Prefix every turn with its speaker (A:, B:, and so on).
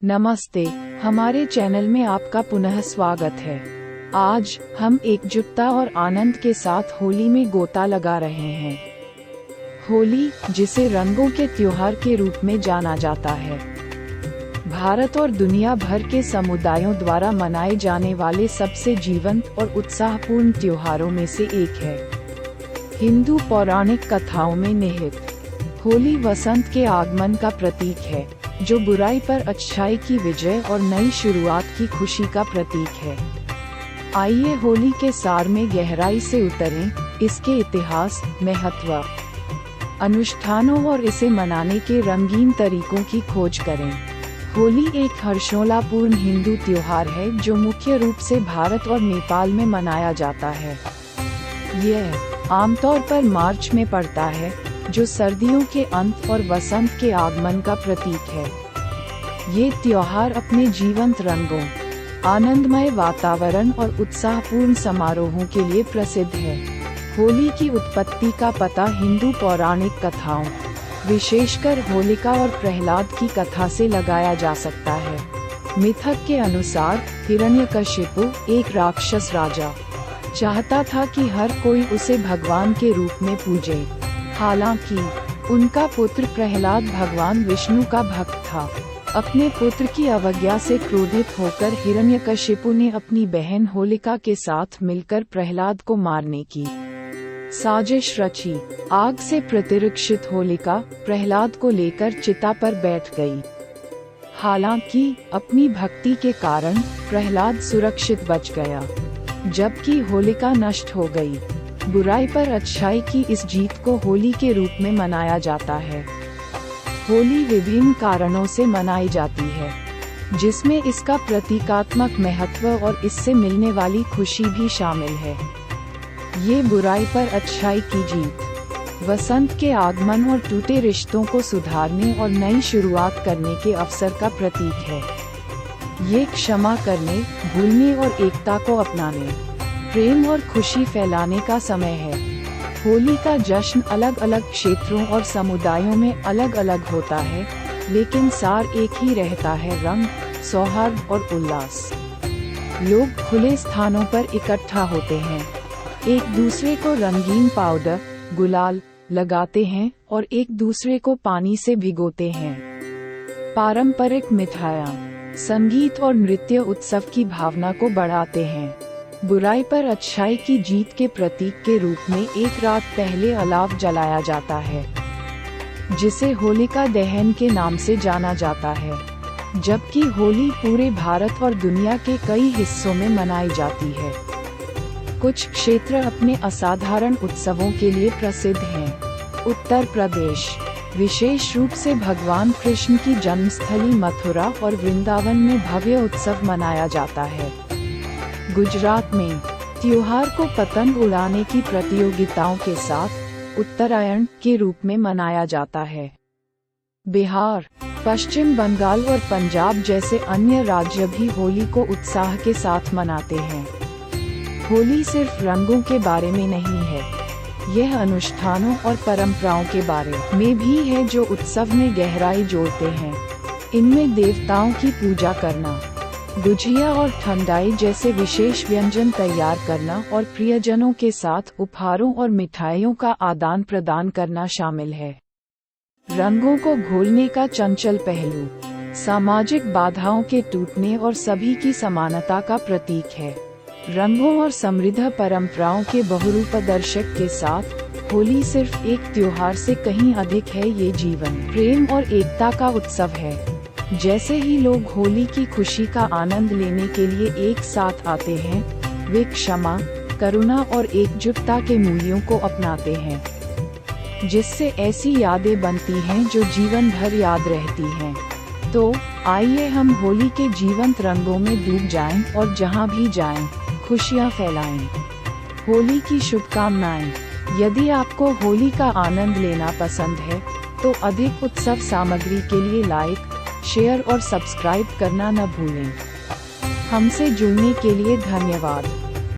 A: नमस्ते, हमारे चैनल में आपका पुनः स्वागत है। आज हम एकजुटता और आनंद के साथ होली में गोता लगा रहे हैं। होली, जिसे रंगों के त्योहार के रूप में जाना जाता है, भारत और दुनिया भर के समुदायों द्वारा मनाए जाने वाले सबसे जीवंत और उत्साहपूर्ण त्योहारों में से एक है। हिंदू पौराणिक कथाओं में निहित होली वसंत के आगमन का प्रतीक है, जो बुराई पर अच्छाई की विजय और नई शुरुआत की खुशी का प्रतीक है। आइए होली के सार में गहराई से उतरें, इसके इतिहास, महत्व, अनुष्ठानों और इसे मनाने के रंगीन तरीकों की खोज करें। होली एक हर्षोल्लासपूर्ण हिंदू त्योहार है जो मुख्य रूप से भारत और नेपाल में मनाया जाता है। यह आमतौर पर मार्च में पड़ता है, जो सर्दियों के अंत और वसंत के आगमन का प्रतीक है। ये त्योहार अपने जीवंत रंगों, आनंदमय वातावरण और उत्साहपूर्ण समारोहों के लिए प्रसिद्ध है। होली की उत्पत्ति का पता हिंदू पौराणिक कथाओं, विशेषकर होलिका और प्रहलाद की कथा से लगाया जा सकता है। मिथक के अनुसार हिरण्यकशिपु, एक राक्षस राजा, चाहता था कि हर कोई उसे भगवान के रूप में पूजे। हालांकि उनका पुत्र प्रहलाद भगवान विष्णु का भक्त था। अपने पुत्र की अवज्ञा से क्रोधित होकर हिरण्यकशिपु ने अपनी बहन होलिका के साथ मिलकर प्रहलाद को मारने की साजिश रची। आग से प्रतिरक्षित होलिका प्रहलाद को लेकर चिता पर बैठ गई। हालांकि अपनी भक्ति के कारण प्रहलाद सुरक्षित बच गया, जबकि होलिका नष्ट हो गई। बुराई पर अच्छाई की इस जीत को होली के रूप में मनाया जाता है। होली विभिन्न कारणों से मनाई जाती है, जिसमें इसका प्रतीकात्मक महत्व और इससे मिलने वाली खुशी भी शामिल है। ये बुराई पर अच्छाई की जीत, वसंत के आगमन और टूटे रिश्तों को सुधारने और नई शुरुआत करने के अवसर का प्रतीक है। ये क्षमा करने, भूलने और एकता को अपनाने, प्रेम और खुशी फैलाने का समय है। होली का जश्न अलग अलग क्षेत्रों और समुदायों में अलग अलग होता है, लेकिन सार एक ही रहता है: रंग, सौहार्द और उल्लास। लोग खुले स्थानों पर इकट्ठा होते हैं, एक दूसरे को रंगीन पाउडर, गुलाल लगाते हैं और एक दूसरे को पानी से भिगोते हैं। पारंपरिक मिठाइयाँ, संगीत और नृत्य उत्सव की भावना को बढ़ाते हैं। बुराई पर अच्छाई की जीत के प्रतीक के रूप में एक रात पहले अलाव जलाया जाता है, जिसे होलिका दहन के नाम से जाना जाता है। जबकि होली पूरे भारत और दुनिया के कई हिस्सों में मनाई जाती है। कुछ क्षेत्र अपने असाधारण उत्सवों के लिए प्रसिद्ध हैं। उत्तर प्रदेश, विशेष रूप से भगवान कृष्ण की जन्मस्थली मथुरा और वृंदावन में भव्य उत्सव मनाया जाता है। गुजरात में त्योहार को पतंग उड़ाने की प्रतियोगिताओं के साथ उत्तरायण के रूप में मनाया जाता है। बिहार, पश्चिम बंगाल और पंजाब जैसे अन्य राज्य भी होली को उत्साह के साथ मनाते हैं। होली सिर्फ रंगों के बारे में नहीं है, यह अनुष्ठानों और परंपराओं के बारे में भी है जो उत्सव में गहराई जोड़ते हैं। इनमें देवताओं की पूजा करना, गुझिया और ठंडाई जैसे विशेष व्यंजन तैयार करना और प्रियजनों के साथ उपहारों और मिठाइयों का आदान प्रदान करना शामिल है। रंगों को घोलने का चंचल पहलू, सामाजिक बाधाओं के टूटने और सभी की समानता का प्रतीक है। रंगों और समृद्ध परंपराओं के बहुरूपदर्शक के साथ होली सिर्फ एक त्योहार से कहीं अधिक है। ये जीवन, प्रेम और एकता का उत्सव है। जैसे ही लोग होली की खुशी का आनंद लेने के लिए एक साथ आते हैं, वे क्षमा, करुणा और एकजुटता के मूल्यों को अपनाते हैं, जिससे ऐसी यादें बनती हैं जो जीवन भर याद रहती हैं। तो आइए हम होली के जीवंत रंगों में डूब जाएं और जहां भी जाएं, खुशियां फैलाएं। होली की शुभकामनाएं। यदि आपको होली का आनंद लेना पसंद है, तो अधिक उत्सव सामग्री के लिए लाइक, शेयर और सब्सक्राइब करना न भूलें। हमसे जुड़ने के लिए धन्यवाद।